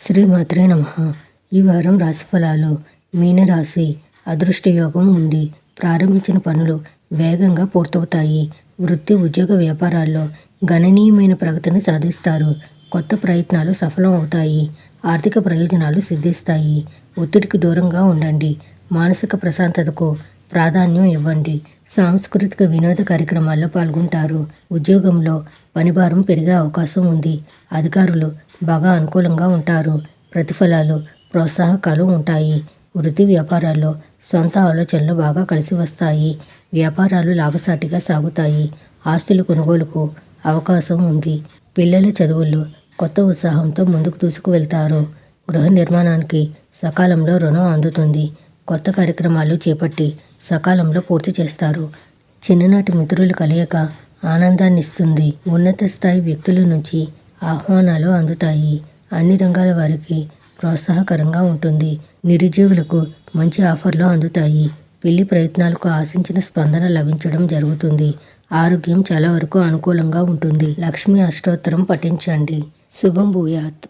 శ్రీమాత్రే నమః. ఈ వారం రాశిఫలాలు. మీనరాశి. అదృష్టయోగం ఉంది. ప్రారంభించిన పనులు వేగంగా పూర్తవుతాయి. వృత్తి, ఉద్యోగ, వ్యాపారాల్లో గణనీయమైన ప్రగతిని సాధిస్తారు. కొత్త ప్రయత్నాలు సఫలం అవుతాయి. ఆర్థిక ప్రయోజనాలు సిద్ధిస్తాయి. ఒత్తిడికి దూరంగా ఉండండి. మానసిక ప్రశాంతతకు ప్రాధాన్యం ఇవ్వండి. సాంస్కృతిక వినోద కార్యక్రమాల్లో పాల్గొంటారు. ఉద్యోగంలో పనిభారం పెరిగే అవకాశం ఉంది. అధికారులు బాగా అనుకూలంగా ఉంటారు. ప్రతిఫలాలు ప్రోత్సాహకాలు ఉంటాయి. వృత్తి, వ్యాపారాల్లో సొంత ఆలోచనలు బాగా కలిసి వస్తాయి. వ్యాపారాలు లాభసాటిగా సాగుతాయి. ఆస్తుల కొనుగోలుకు అవకాశం ఉంది. పిల్లల చదువుల్లో కొత్త ఉత్సాహంతో ముందుకు దూసుకువెళ్తారు. గృహ నిర్మాణానికి సకాలంలో రుణం అందుతుంది. కొత్త కార్యక్రమాలు చేపట్టి సకాలంలో పూర్తి చేస్తారు. చిన్ననాటి మిత్రుల కలయిక ఆనందాన్నిస్తుంది. ఉన్నత స్థాయి వ్యక్తుల నుంచి ఆహ్వానాలు అందుతాయి. అన్ని రంగాల వారికి ప్రోత్సాహకరంగా ఉంటుంది. నిరుద్యోగులకు మంచి ఆఫర్లు అందుతాయి. పెళ్లి ప్రయత్నాలకు ఆశించిన స్పందన లభించడం జరుగుతుంది. ఆరోగ్యం చాలా వరకు అనుకూలంగా ఉంటుంది. లక్ష్మీ అష్టోత్తరం పఠించండి. శుభం భూయాత్.